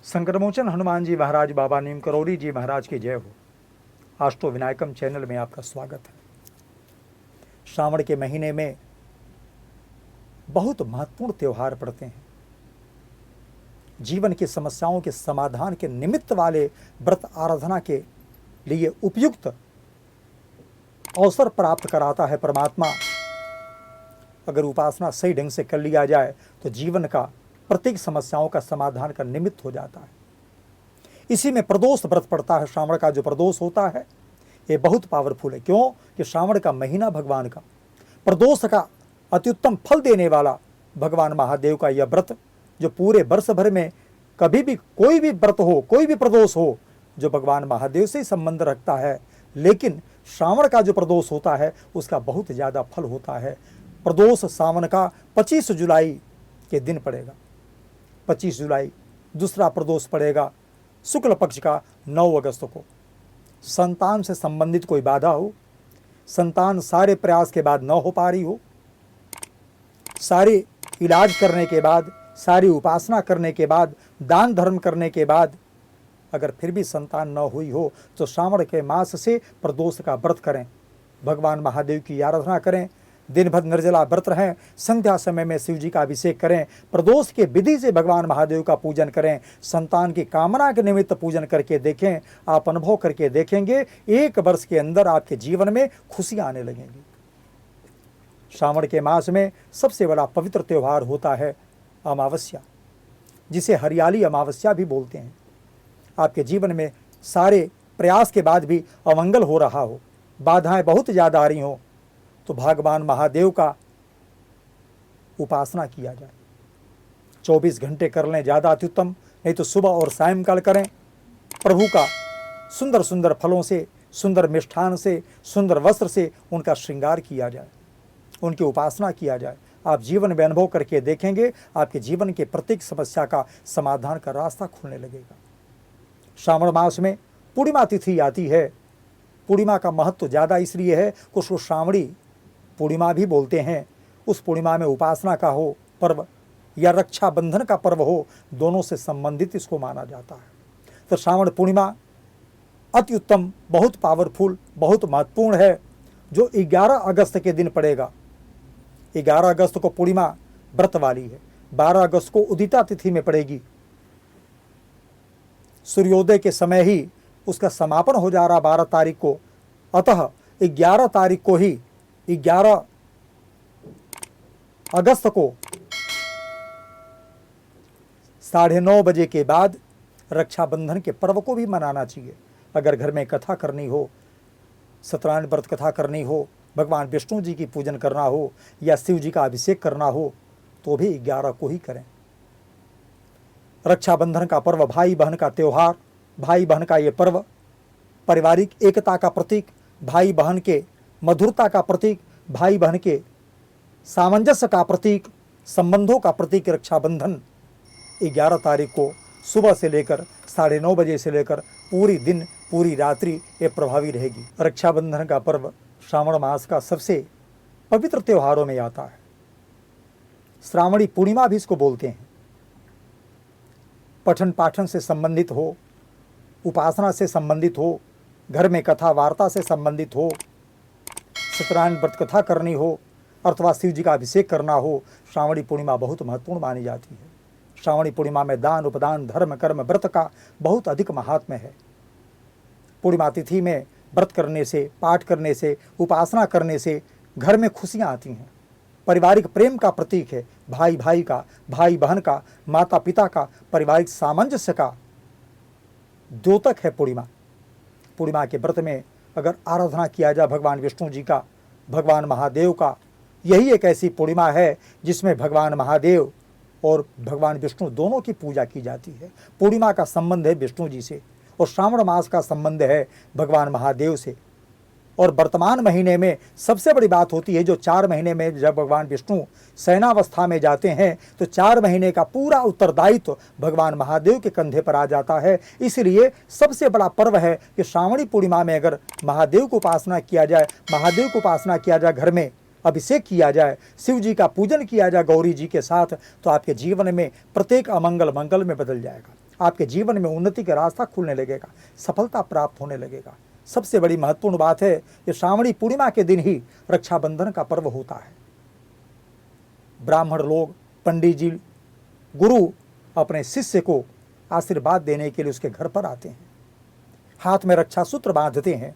संकटमोचन हनुमान जी महाराज बाबा नीम करौरी जी महाराज की जय हो। अष्टो विनायकम चैनल में आपका स्वागत है। श्रावण के महीने में बहुत महत्वपूर्ण त्यौहार पड़ते हैं। जीवन की समस्याओं के समाधान के निमित्त वाले व्रत आराधना के लिए उपयुक्त अवसर प्राप्त कराता है परमात्मा। अगर उपासना सही ढंग से कर लिया जाए तो जीवन का प्रत्येक समस्याओं का समाधान का निमित्त हो जाता है। इसी में प्रदोष व्रत पड़ता है। श्रावण का जो प्रदोष होता है ये बहुत पावरफुल है। क्यों कि श्रावण का महीना भगवान का प्रदोष का अत्युत्तम फल देने वाला भगवान महादेव का यह व्रत जो पूरे वर्ष भर में कभी भी कोई भी व्रत हो, कोई भी प्रदोष हो, जो भगवान महादेव से ही संबंध रखता है, लेकिन श्रावण का जो प्रदोष होता है उसका बहुत ज़्यादा फल होता है। प्रदोष सावन का 25 जुलाई के दिन पड़ेगा। 25 जुलाई। दूसरा प्रदोष पड़ेगा शुक्ल पक्ष का 9 अगस्त को। संतान से संबंधित कोई बाधा हो, संतान सारे प्रयास के बाद न हो पा रही हो, सारे इलाज करने के बाद, सारी उपासना करने के बाद, दान धर्म करने के बाद अगर फिर भी संतान न हुई हो तो श्रावण के मास से प्रदोष का व्रत करें, भगवान महादेव की आराधना करें, दिन भर निर्जला व्रत रहें, संध्या समय में शिव जी का अभिषेक करें, प्रदोष के विधि से भगवान महादेव का पूजन करें, संतान की कामना के निमित्त पूजन करके देखें। आप अनुभव करके देखेंगे 1 वर्ष के अंदर आपके जीवन में खुशियां आने लगेंगी। श्रावण के मास में सबसे बड़ा पवित्र त्यौहार होता है अमावस्या, जिसे हरियाली अमावस्या भी बोलते हैं। आपके जीवन में सारे प्रयास के बाद भी अमंगल हो रहा हो, बाधाएं बहुत ज़्यादा आ रही हों, तो भगवान महादेव का उपासना किया जाए। 24 घंटे कर लें ज़्यादा अत्युत्तम, नहीं तो सुबह और सायंकाल करें। प्रभु का सुंदर सुंदर फलों से, सुंदर मिष्ठान से, सुंदर वस्त्र से उनका श्रृंगार किया जाए, उनकी उपासना किया जाए। आप जीवन में अनुभव करके देखेंगे आपके जीवन के प्रत्येक समस्या का समाधान का रास्ता खुलने लगेगा। श्रावण मास में पूर्णिमा तिथि आती है। पूर्णिमा का महत्व ज़्यादा इसलिए है कि उसको श्रावणी पूर्णिमा भी बोलते हैं। उस पूर्णिमा में उपासना का हो पर्व या रक्षाबंधन का पर्व हो, दोनों से संबंधित इसको माना जाता है। तो श्रावण पूर्णिमा अति उत्तम, बहुत पावरफुल, बहुत महत्वपूर्ण है, जो 11 अगस्त के दिन पड़ेगा। 11 अगस्त को पूर्णिमा व्रत वाली है, 12 अगस्त को उदिता तिथि में पड़ेगी। सूर्योदय के समय ही उसका समापन हो जा रहा 12 तारीख को, अतः 11 तारीख को ही 11 अगस्त को 9:30 बजे के बाद रक्षाबंधन के पर्व को भी मनाना चाहिए। अगर घर में कथा करनी हो, सत्यनारायण व्रत कथा करनी हो, भगवान विष्णु जी की पूजन करना हो या शिव जी का अभिषेक करना हो, तो भी 11 को ही करें। रक्षाबंधन का पर्व भाई बहन का त्यौहार, भाई बहन का ये पर्व पारिवारिक एकता का प्रतीक, भाई बहन के मधुरता का प्रतीक, भाई बहन के सामंजस्य का प्रतीक, संबंधों का प्रतीक रक्षाबंधन 11 तारीख को सुबह से लेकर 9:30 बजे से लेकर पूरी दिन पूरी रात्रि ये प्रभावी रहेगी। रक्षाबंधन का पर्व श्रावण मास का सबसे पवित्र त्योहारों में आता है। श्रावणी पूर्णिमा भी इसको बोलते हैं। पठन पाठन से संबंधित हो, उपासना से संबंधित हो, घर में कथा वार्ता से संबंधित हो, सत्यनारायण व्रत कथा करनी हो अथवा शिव जी का अभिषेक करना हो, श्रावणी पूर्णिमा बहुत महत्वपूर्ण मानी जाती है। श्रावणी पूर्णिमा में दान उपदान धर्म कर्म व्रत का बहुत अधिक महात्म्य है। पूर्णिमा तिथि में व्रत करने से, पाठ करने से, उपासना करने से घर में खुशियाँ आती हैं। पारिवारिक प्रेम का प्रतीक है, भाई भाई का, भाई बहन का, माता पिता का, पारिवारिक सामंजस्य का द्योतक है पूर्णिमा। पूर्णिमा के व्रत में अगर आराधना किया जाए भगवान विष्णु जी का, भगवान महादेव का, यही एक ऐसी पूर्णिमा है जिसमें भगवान महादेव और भगवान विष्णु दोनों की पूजा की जाती है। पूर्णिमा का संबंध है विष्णु जी से और श्रावण मास का संबंध है भगवान महादेव से। और वर्तमान महीने में सबसे बड़ी बात होती है, जो 4 महीने में जब भगवान विष्णु शयनावस्था में जाते हैं तो 4 महीने का पूरा उत्तरदायित्व भगवान महादेव के कंधे पर आ जाता है। इसलिए सबसे बड़ा पर्व है कि श्रावणी पूर्णिमा में अगर महादेव को उपासना किया जाए, महादेव को उपासना किया जाए, घर में अभिषेक किया जाए, शिव जी का पूजन किया जाए गौरी जी के साथ, तो आपके जीवन में प्रत्येक अमंगल मंगल में बदल जाएगा। आपके जीवन में उन्नति का रास्ता खुलने लगेगा, सफलता प्राप्त होने लगेगा। सबसे बड़ी महत्वपूर्ण बात है कि श्रावणी पूर्णिमा के दिन ही रक्षाबंधन का पर्व होता है। ब्राह्मण लोग, पंडित जी, गुरु अपने शिष्य को आशीर्वाद देने के लिए उसके घर पर आते हैं, हाथ में रक्षा सूत्र बांधते हैं।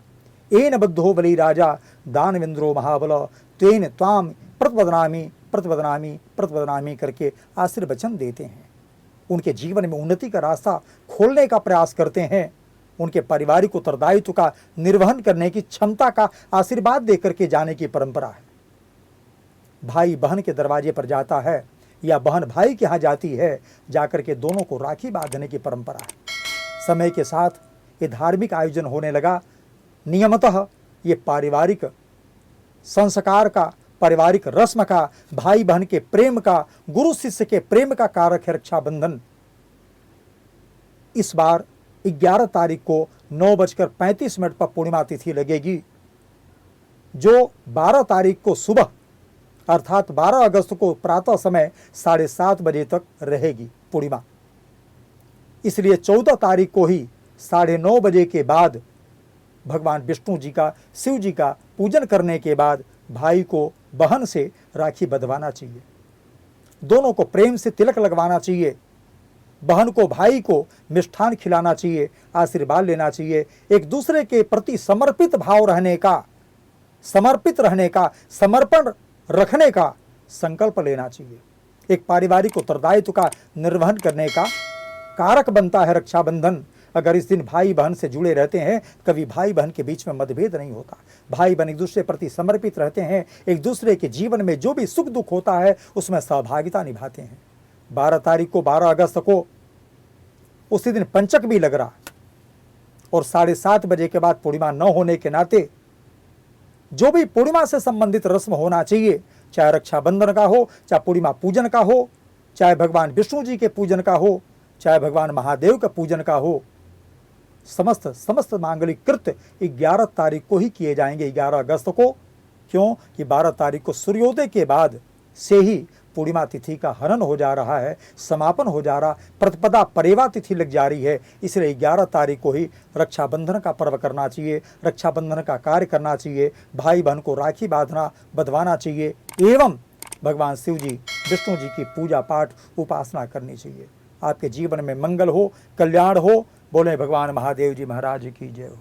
एन बद्धो बलि राजा दानवेंद्रो महाबल तेन त्वाम प्रतिपदनामी प्रतिपदनामी प्रतिपदनामी करके आशीर्वचन देते हैं। उनके जीवन में उन्नति का रास्ता खोलने का प्रयास करते हैं। उनके पारिवारिक उत्तरदायित्व का निर्वहन करने की क्षमता का आशीर्वाद देकर के जाने की परंपरा है। भाई बहन के दरवाजे पर जाता है या बहन भाई के यहाँ जाती है, जाकर के दोनों को राखी बांधने की परंपरा है। समय के साथ ये धार्मिक आयोजन होने लगा। नियमतः ये पारिवारिक संस्कार का, पारिवारिक रस्म का, भाई बहन के प्रेम का, गुरु शिष्य के प्रेम का कारक है रक्षाबंधन। इस बार 11 तारीख को 9:35 पर पूर्णिमा तिथि लगेगी, जो 12 तारीख को सुबह अर्थात 12 अगस्त को प्रातः समय 7:30 बजे तक रहेगी पूर्णिमा। इसलिए 14 तारीख को ही 9:30 बजे के बाद भगवान विष्णु जी का, शिव जी का पूजन करने के बाद भाई को बहन से राखी बंधवाना चाहिए। दोनों को प्रेम से तिलक लगवाना चाहिए। बहन को भाई को मिष्ठान खिलाना चाहिए, आशीर्वाद लेना चाहिए। एक दूसरे के प्रति समर्पित भाव रहने का, समर्पित रहने का, समर्पण रखने का संकल्प लेना चाहिए। एक पारिवारिक उत्तरदायित्व का निर्वहन करने का कारक बनता है रक्षाबंधन। अगर इस दिन भाई बहन से जुड़े रहते हैं, कभी भाई बहन के बीच में मतभेद नहीं होता। भाई बहन एक दूसरे प्रति समर्पित रहते हैं, एक दूसरे के जीवन में जो भी सुख दुख होता है उसमें सहभागिता निभाते हैं। 12 तारीख को, 12 अगस्त को, उसी दिन पंचक भी लग रहा और 7:30 बजे के बाद पूर्णिमा न होने के नाते जो भी पूर्णिमा से संबंधित रस्म होना चाहिए, चाहे रक्षाबंधन का हो, चाहे पूर्णिमा पूजन का हो, चाहे भगवान विष्णु जी के पूजन का हो, चाहे भगवान महादेव के पूजन का हो, समस्त मांगलिक कृत्य 11 तारीख को ही किए जाएंगे, 11 अगस्त को। क्यों कि 12 तारीख को सूर्योदय के बाद से ही पूर्णिमा तिथि का हरण हो जा रहा है, समापन हो जा रहा, प्रतिपदा परेवा तिथि लग जा रही है। इसलिए 11 तारीख को ही रक्षाबंधन का पर्व करना चाहिए, रक्षाबंधन का कार्य करना चाहिए, भाई बहन को राखी बंधवाना चाहिए एवं भगवान शिव जी, विष्णु जी की पूजा पाठ उपासना करनी चाहिए। आपके जीवन में मंगल हो, कल्याण हो। बोले भगवान महादेव जी महाराज की जय हो।